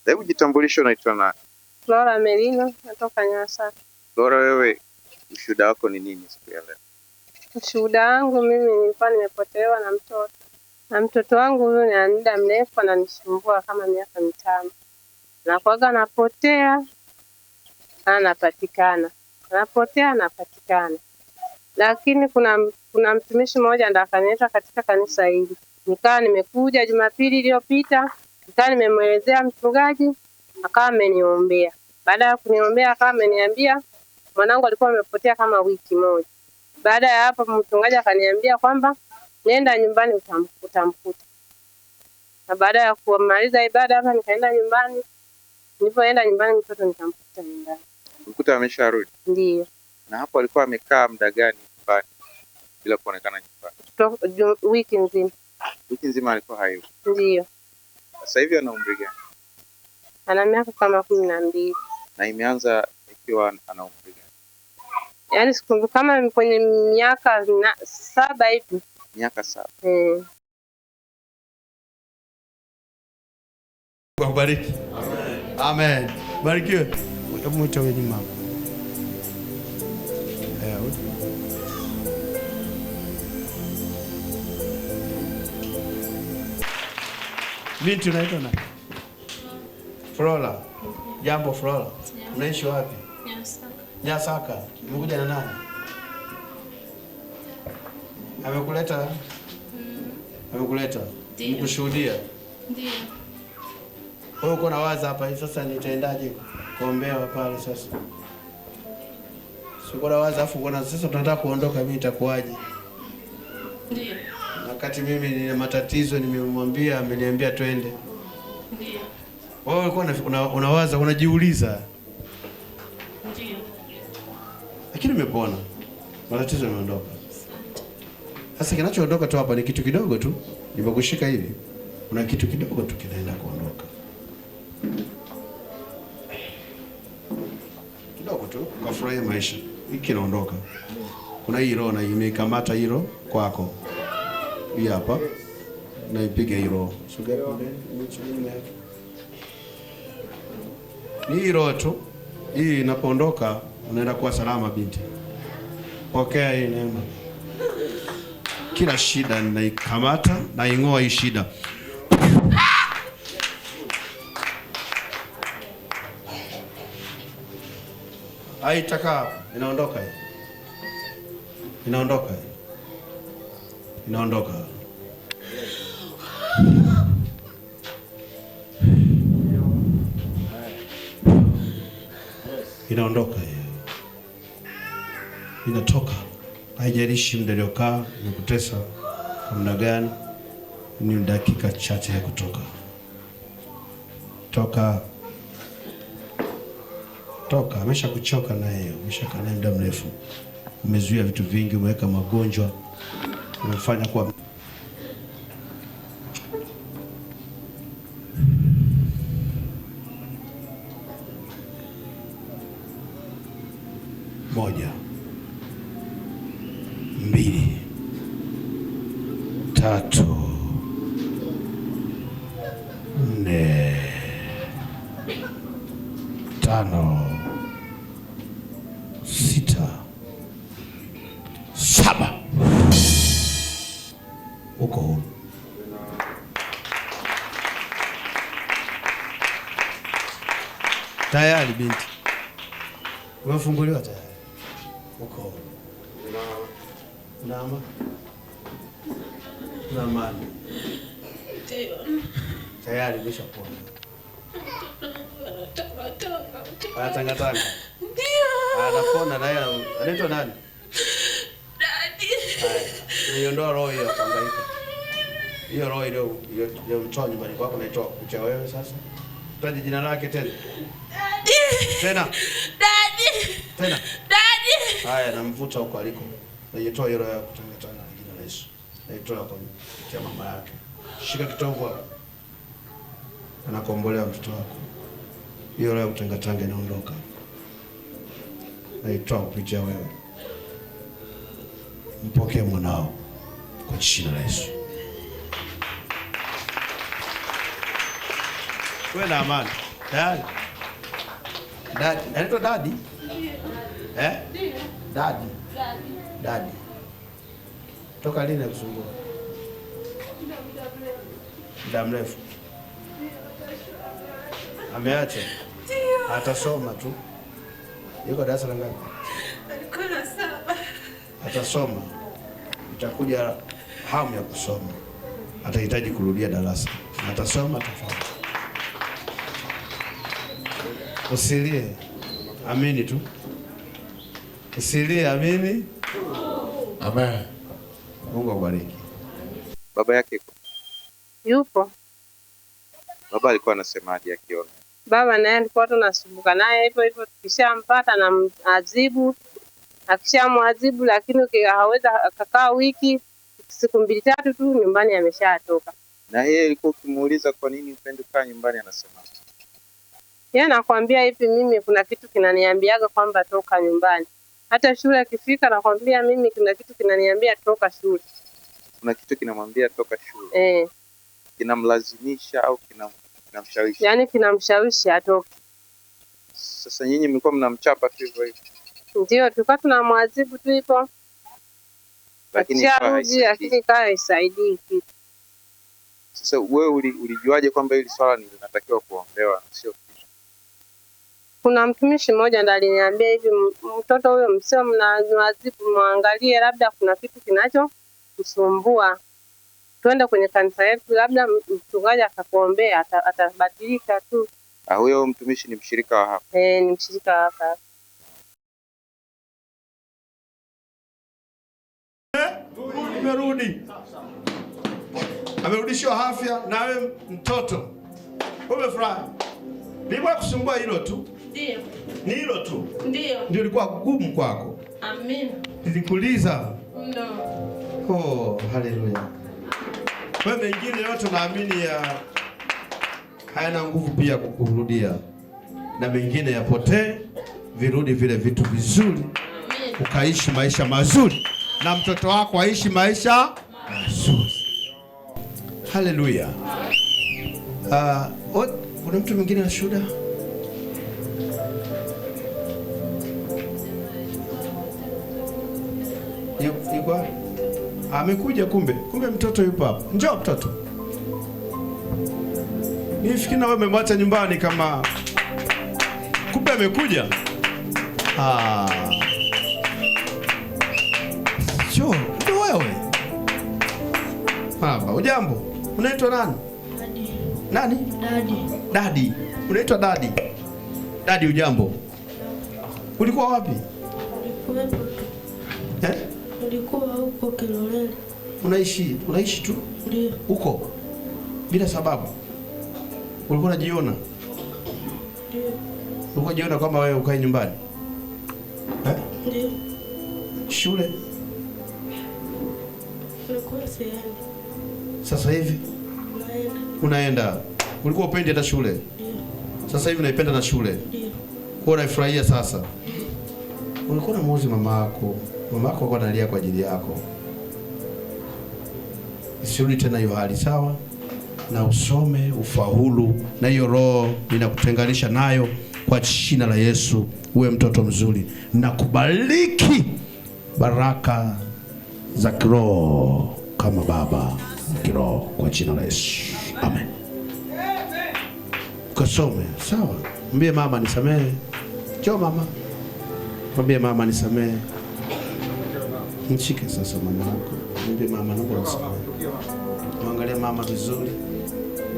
Hebu jitambulishe, unaitwa nani? Flora Melino, natoka Nyasaka. Flora, wewe ushuhuda wako ni nini siku ya leo? Ushuhuda wangu mimi nilikuwa nimepotelewa na mtoto. Na mtoto wangu huyu ni muda mrefu ananisumbua kama miaka 5. Na kwaga napotea, anapatikana. Napotea, anapatikana. Lakini kuna mtumishi mmoja ndo akanileta katika kanisa hili. Nikawa nimekuja Jumapili iliyopita, nikawa nimemwelezea mchungaji, akawa ameniombea. Baada ya kuniombea akawa ameniambia mwanangu alikuwa amepotea kama wiki moja. Baada ya hapo mchungaji akaniambia kwamba nenda nyumbani utamkuta. Na baada ya kumaliza ibada hapa nikaenda nyumbani. Nilipoenda nyumbani mtoto nikamkuta nyumbani. Mkuta amesharudi? Ndio. Na hapo alikuwa amekaa muda gani nyumbani bila kuonekana nyumbani? Wiki nzima. Wiki nzima alikuwa hayupo? Ndio. Sasa hivi ana umri gani? Ana miaka kama 12. Na imeanza ikiwa ana umri gani? Yaani siku kama kwenye miaka 7 hivi. Miaka 7. Bariki. Amen. Barikiwe. Hebu mwite wewe nyuma. Binti unaitwa nani? Flora. Jambo Flora. Unaishi wapi? Nyasaka. Nyasaka. Umekuja na nani? Amekuleta? Amekuleta? Nikushuhudia? Ndio. Wewe uko na waza hapa hivi sasa nitaendaje kuombewa pale sasa? Siko na waza afu kuna sasa tunataka kuondoka, mimi nitakuaje? Ndio. Wakati mimi nina matatizo nimemwambia, ameniambia twende. Ndio. Wewe ulikuwa unawaza, unajiuliza. Ndio. Lakini umepona. Matatizo yameondoka. Sasa kinachoondoka tu hapa ni kitu kidogo tu. Nimekushika hivi. Kuna kitu kidogo tu kinaenda kuondoka. Kidogo tu ukafurahia maisha. Hiki kinaondoka. Kuna hii roho na imekamata hilo kwako. Hii hapa. Na ipige hii roho. Ni hii roho tu. Hii inapoondoka unaenda kuwa salama binti. Pokea hii neema. Kila shida ninaikamata na ing'oa hii shida. Haitakaa, inaondoka hii. Inaondoka hii. Inaondoka. Inaondoka hii. Inatoka. Haijalishi muda uliokaa nimekutesa kwa muda gani, ni dakika chache ya kutoka. Toka. Toka, ameshakuchoka naye, ameshakaa naye muda mrefu. Umezuia vitu vingi, umeweka magonjwa, umefanya kwa moja, 2, 3, 4, 5, 6, 7. Uko huru. Tayari binti. Umefunguliwa tayari. Uko huru. Nama. Namani. Tayari umeshapona. Tanga. Ndio. Anapona naye. Anaitwa nani? Dadi. Niondoa roho hiyo kuhangaika. Hiyo roho ile mtoa nyumbani kwako naitoa kucha wewe sasa. Taji jina lake tena. Dadi. Tena. Dadi. Tena. Dadi. Haya, namvuta huko aliko. Naitoa hiyo roho ya kutanga na jina la Yesu. Naitoa kwa mama yake. Shika kitovu hapo. Anakombolea mtoto wako. Hiyo roho ya kutanga inaondoka. Naitoa kupitia wewe. Mpokee mwanao kwa jina la Yesu. Wewe na amani. Dadi. Dadi. Anaitwa Dadi? Eh? Dadi. Dadi. Toka lini kusumbua? Muda mrefu. Ameacha? Atasoma tu. Yuko darasa la ngapi? Alikuwa na 7. Atasoma. Itakuja hamu ya kusoma. Atahitaji kurudia darasa. Atasoma tafadhali. Usilie. Amini tu. Usilie, amini. Amen. Mungu akubariki. Baba yake Yupo. baba alikuwa anasemaje akiona? Baba naye alikuwa tunasumbuka naye hivyo hivyo, tukishampata na adhibu, akishamwadhibu lakini haweza akakaa wiki, siku 2-3 tu nyumbani ameshatoka. Na yeye alikuwa ukimuuliza kwa nini upendi kukaa nyumbani anasema? Yeye anakuambia hivi, mimi kuna kitu kinaniambiaga kwamba toka nyumbani. Hata shule akifika nakwambia mimi kuna kitu kinaniambia toka shule. Kuna kitu kinamwambia toka shule. Kinamlazimisha au kinamshawishi? Yaani kinamshawishi atoke. Sasa nyinyi mlikuwa mnamchapa tu hivyo hivyo? Ndio, tulikuwa tunamwadhibu tu hivyo. Lakini haisaidii kitu. Sasa wewe ulijuaje kwamba hili swala ni linatakiwa kuombewa sio kitu? Kuna mtumishi mmoja ndiye aliniambia hivi, mtoto huyo msio mnamwadhibu, muangalie labda kuna kitu kinacho kusumbua. Twende kwenye kanisa yetu, labda mchungaji akakuombea atabadilika tu. Huyo mtumishi ni mshirika wa hapa? Ni mshirika wa hapa. Nimerudi. Amerudishwa afya na wewe mtoto. Umefurahi? Nilikuwa kusumbua hilo tu. Ndio. Ni hilo tu. Ndio. Ndio ilikuwa gumu kwako. Amina. Nilikuuliza. Ndio. Oh, haleluya. Wewe mengine yote naamini hayana nguvu pia kukurudia. Na mengine yapotee, virudi vile vitu vizuri. Ukaishi maisha mazuri. Na mtoto wako aishi maisha mazuri. Haleluya. Kuna mtu mwingine na shuhuda? Yuko? Amekuja kumbe mtoto yupo hapa. Njoo mtoto. Nifikiri na wewe umemwacha nyumbani kama kumbe amekuja. Njoo, ndio wewe. Baba, ujambo? Unaitwa nani? Dadi. Nani? Dadi. Dadi. Unaitwa Dadi? Dadi, ujambo? Ulikuwa wapi? Ulikuwepo tu. Ulikuwa huko Kiloleli. Unaishi tu? Ndio. Huko? Bila sababu? Ulikuwa unajiona? Ndio. Ulikuwa unajiona kwamba wewe ukae nyumbani? Ndio. Shule? Ulikuwa siendi. Sasa hivi? Unaenda. Ulikuwa upendi hata shule? Ndio. Sasa hivi unaipenda na shule? Ndio. Kwa unaifurahia sasa? Ulikuwa unamuuzi mama yako. Mama yako alikuwa analia kwa ajili yako. Isirudi tena hiyo hali, sawa? Na usome, ufaulu, na hiyo roho ninakutenganisha nayo kwa jina la Yesu. Uwe mtoto mzuri. Nakubariki baraka za kiroho kama baba kiroho kwa jina la Yesu. Amen. Kasome, sawa? Mwambie mama nisamehe. Njoo mama. Mwambie mama nisamehe. Nishike sasa mama yako. Mwambie mama naomba unisamehe. Muangalie mama vizuri.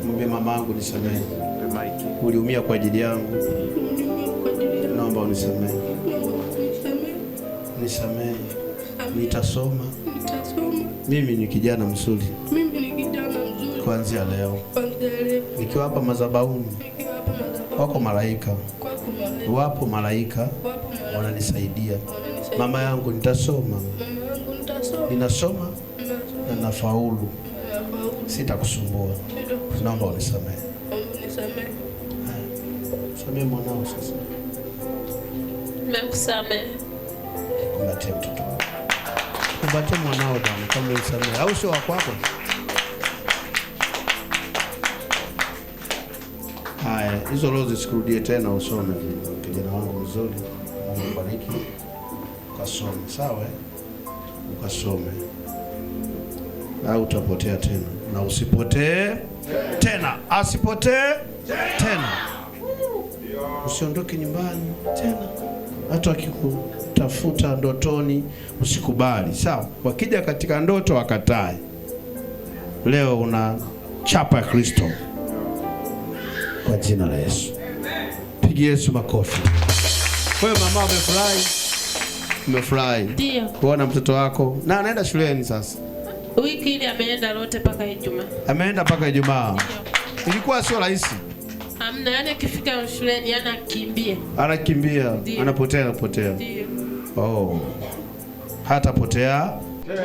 Mwambie mama yangu nisamehe. Uliumia kwa ajili yangu. Naomba unisamehe. Nisamehe. Nitasoma. Mimi ni kijana mzuri. Kuanzia leo. Nikiwa hapa madhabahuni. Wako malaika. Wapo malaika wananisaidia. Mama yangu nitasoma. Ninasoma na nafaulu. Sitakusumbua. Naomba unisamehe. Samehe mwanao sasa. Nimekusamehe. Kumbatie mtoto. Kumbatie mwanao bwana kama unisamehe. Au sio wako hapo? Haya. hizo roho zisikudie tena, usome kijana wangu mzuri. Mungu bariki. Ukasome, sawa? Ukasome. Na utapotea tena. Na usipotee tena. Asipotee tena. Usiondoke nyumbani tena. Hata wakikutafuta ndotoni usikubali, sawa? Wakija katika ndoto wakatae. Leo una chapa ya Kristo kwa jina la Yesu. Pigie Yesu makofi. Wewe mama umefurahi? Umefurahi? Ndio. Kuona mtoto wako na anaenda shuleni sasa. Wiki ile ameenda lote mpaka Ijumaa. Ameenda mpaka Ijumaa. Ilikuwa sio rahisi. Hamna, yani akifika shuleni anakimbia. Anakimbia, anapotea. Ndio. Oh. Hatapotea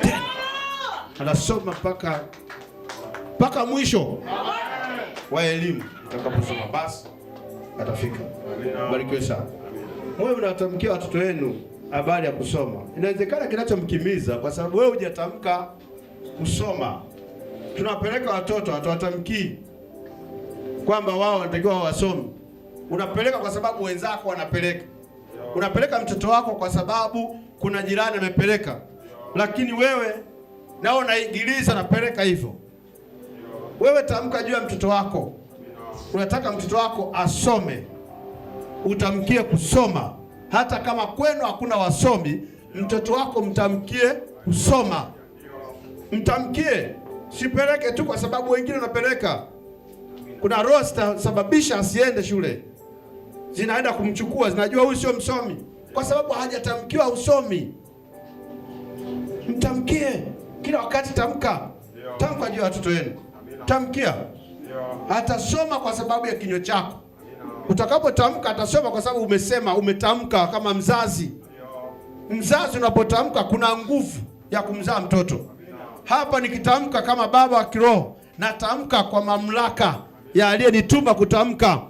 tena. Anasoma mpaka mwisho wa elimu. Utakaposoma basi atafika. Barikiwe sana. Wewe unatamkia watoto wenu habari ya kusoma. Inawezekana kinachomkimiza kwa sababu wewe hujatamka kusoma. Tunapeleka watoto hatuwatamkii kwamba wao wanatakiwa wasome. Unapeleka kwa sababu wenzako wanapeleka. Unapeleka mtoto wako kwa sababu kuna jirani amepeleka. Lakini wewe nao unaigiliza napeleka hivyo. Wewe tamka juu ya mtoto wako. Unataka mtoto wako asome. Utamkie kusoma. Hata kama kwenu hakuna wasomi, mtoto wako mtamkie kusoma. Mtamkie. Sipeleke tu kwa sababu wengine wanapeleka. Kuna roho zitasababisha asiende shule. Zinaenda kumchukua, zinajua huyu sio msomi kwa sababu hajatamkiwa usomi. Mtamkie. Kila wakati tamka. Tamka juu ya watoto wenu. Tamkia. Atasoma kwa sababu ya kinywa chako. Utakapotamka atasoma kwa sababu umesema, umetamka kama mzazi. Mzazi unapotamka kuna nguvu ya kumzaa mtoto. Hapa nikitamka kama baba wa kiroho, natamka kwa mamlaka ya aliyenituma kutamka.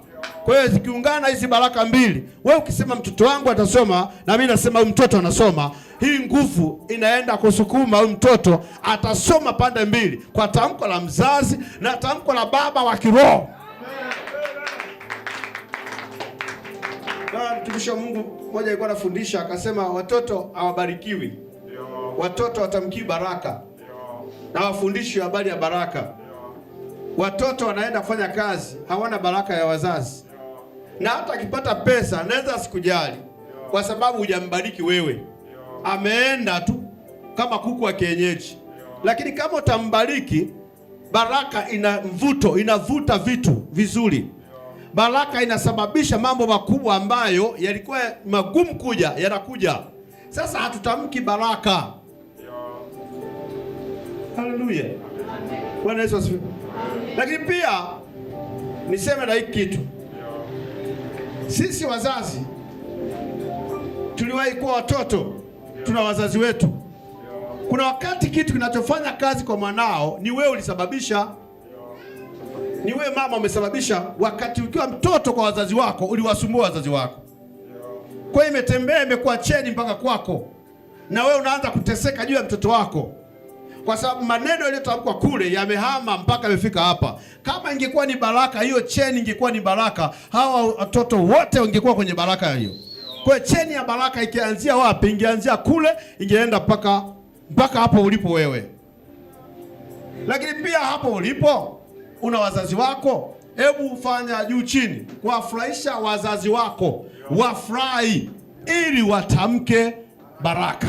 Kwa hiyo zikiungana hizi baraka mbili, wewe ukisema mtoto wangu atasoma na mimi nasema huyu mtoto anasoma, hii nguvu inaenda kusukuma huyu mtoto atasoma pande mbili, kwa tamko la mzazi na tamko la baba wa kiroho. Mtumishi wa Mungu mmoja alikuwa anafundisha akasema watoto hawabarikiwi. Watoto watamkii baraka. Na wafundishi habari ya baraka. Watoto wanaenda kufanya kazi, hawana baraka ya wazazi. Na hata akipata pesa anaweza asikujali kwa sababu hujambariki wewe. Ameenda tu kama kuku wa kienyeji. Lakini kama utambariki, baraka ina mvuto, inavuta vitu vizuri. Baraka inasababisha mambo makubwa ambayo yalikuwa magumu kuja, yanakuja. Sasa hatutamki baraka. Haleluya. Bwana Yesu asifiwe. Lakini pia niseme na hiki kitu. Sisi wazazi tuliwahi kuwa watoto, tuna wazazi wetu. Kuna wakati kitu kinachofanya kazi kwa mwanao ni wewe ulisababisha. Ni wewe mama umesababisha. Wakati ukiwa mtoto kwa wazazi wako uliwasumbua wazazi wako. Kwa hiyo imetembea imekuwa cheni mpaka kwako. Na wewe unaanza kuteseka juu ya mtoto wako. Kwa sababu maneno yaliyotamkwa kule yamehama mpaka yamefika hapa. Kama ingekuwa ni baraka, hiyo cheni ingekuwa ni baraka, hawa watoto wote wangekuwa kwenye baraka hiyo. Kwa hiyo cheni ya baraka ikianzia wapi? Ingeanzia kule, ingeenda mpaka hapo ulipo wewe. Lakini pia hapo ulipo una wazazi wako, hebu ufanya juu chini kuwafurahisha wazazi wako, wafurahi ili watamke baraka.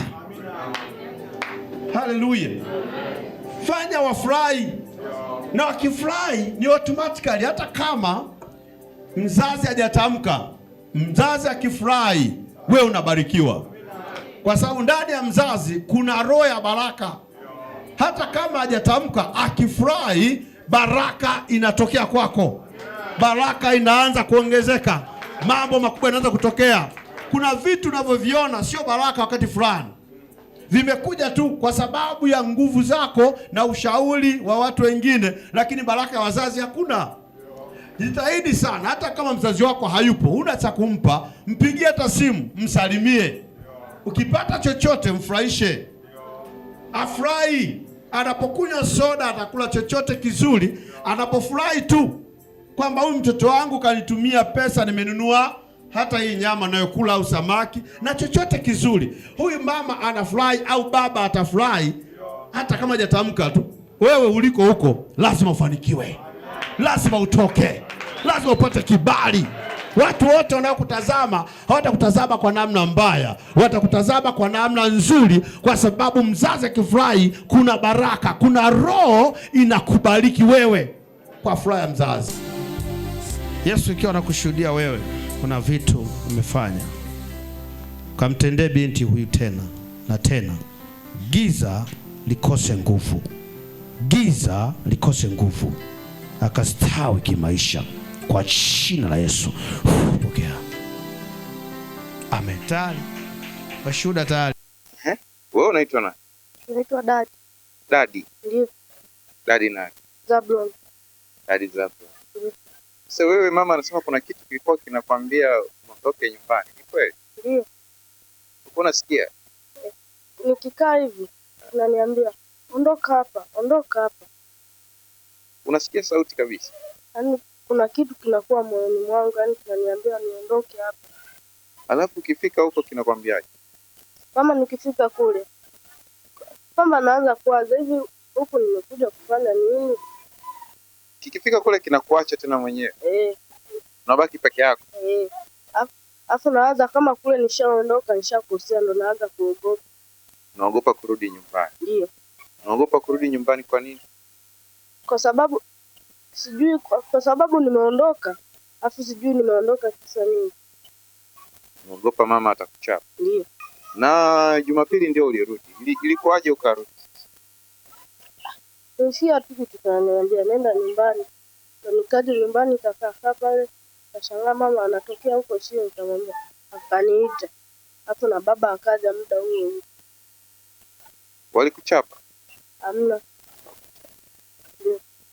Haleluya. Fanya wafurahi. Na wakifurahi ni automatically, hata kama mzazi hajatamka, mzazi akifurahi wewe unabarikiwa. Kwa sababu ndani ya mzazi kuna roho ya baraka. Hata kama hajatamka, akifurahi baraka inatokea kwako. Baraka inaanza kuongezeka. Mambo makubwa yanaanza kutokea. Kuna vitu unavyoviona sio baraka wakati fulani, vimekuja tu kwa sababu ya nguvu zako na ushauri wa watu wengine, lakini baraka ya wazazi hakuna. Jitahidi sana, hata kama mzazi wako hayupo, huna cha kumpa, mpigie hata simu, msalimie. Ukipata chochote mfurahishe. Afurahi. Anapokunywa soda, atakula chochote kizuri, anapofurahi tu. kwamba huyu mtoto wangu kanitumia pesa, nimenunua hata hii nyama nayokula au samaki na chochote kizuri. Huyu mama anafurahi au baba atafurahi hata kama hajatamka tu. Wewe uliko huko lazima ufanikiwe, lazima utoke, lazima upate kibali. Watu wote wanaokutazama hawatakutazama kwa namna mbaya, watakutazama kwa namna nzuri, kwa sababu mzazi akifurahi kuna baraka, kuna roho inakubariki wewe kwa furaha ya mzazi. Yesu ikiwa anakushuhudia wewe, kuna vitu umefanya, kamtendee binti huyu tena na tena, giza likose nguvu, giza likose nguvu, akastawi kimaisha kwa jina la Yesu. Pokea. Amen. Tayari. Washuhuda tayari. Wewe unaitwa nani? Naitwa Dadi. Dadi. Ndio. Dadi nani? Zablon. Dadi Zablon. Sasa wewe mama anasema kuna kitu kilikuwa kinakwambia uondoke nyumbani. Ni kweli? Ndio. Uko unasikia? Nikikaa hivi unaniambia ondoka hapa, ondoka hapa. Unasikia sauti kabisa? Yaani kuna kitu kinakuwa moyoni mwangu, yaani kinaniambia niondoke hapa. Alafu ukifika huko kinakwambiaje? Kama nikifika kule kwamba naanza kuwaza hivi, huku nimekuja kufanya nini? Kikifika kule kinakuacha tena mwenyewe. Unabaki peke yako. Afu naanza kama kule nishaondoka, nishakosea, ndo naanza kuogopa. Naogopa kurudi nyumbani. Ndio. Naogopa kurudi nyumbani kwa nini? Kwa sababu sijui, kwa sababu nimeondoka, afu sijui nimeondoka kisa nini. Naogopa mama atakuchapa. Ndio. Na Jumapili ndio ulirudi. Ilikuwaje ukarudi? Nilisikia tu kitu kinaniambia nenda nyumbani. Nikaja nyumbani nikakaa pale, kashangaa mama anatokea huko, sio, nikamwambia, akaniita. Hapo na baba akaja muda huo. Walikuchapa? Hamna.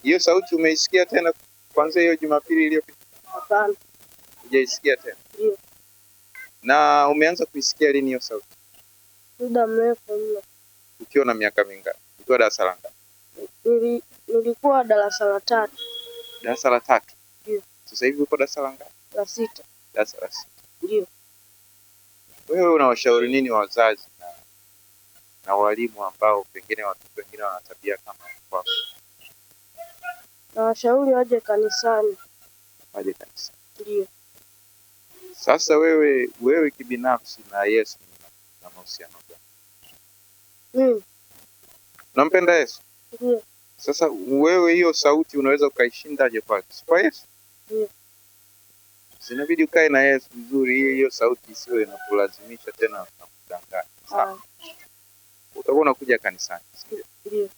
Hiyo sauti umeisikia tena kwanza hiyo Jumapili iliyopita? Hapana. Hujaisikia tena? Ndio. Na umeanza kuisikia lini hiyo sauti? Muda mrefu mno. Ukiwa na miaka mingapi? Ukiwa darasa la ngapi? Nilikuwa darasa la 3. Darasa la 3? Ndio. Sasa hivi uko darasa la ngapi? La 6. Darasa la 6. Ndio. Wewe unawashauri nini wazazi na walimu ambao pengine watoto wengine wana tabia kama kwako? Nawashauri waje kanisani. Waje kanisani. Ndio. Sasa wewe kibinafsi na Yesu na mahusiano gani? Unampenda Yesu? Ndio. Sasa wewe hiyo sauti unaweza ukaishindaje kwake? Kwa Yesu? Ndio. Inabidi ukae na Yesu vizuri, hiyo sauti isiwe inakulazimisha tena na kudanganya. Sawa. Utakuwa unakuja kanisani. Ndio.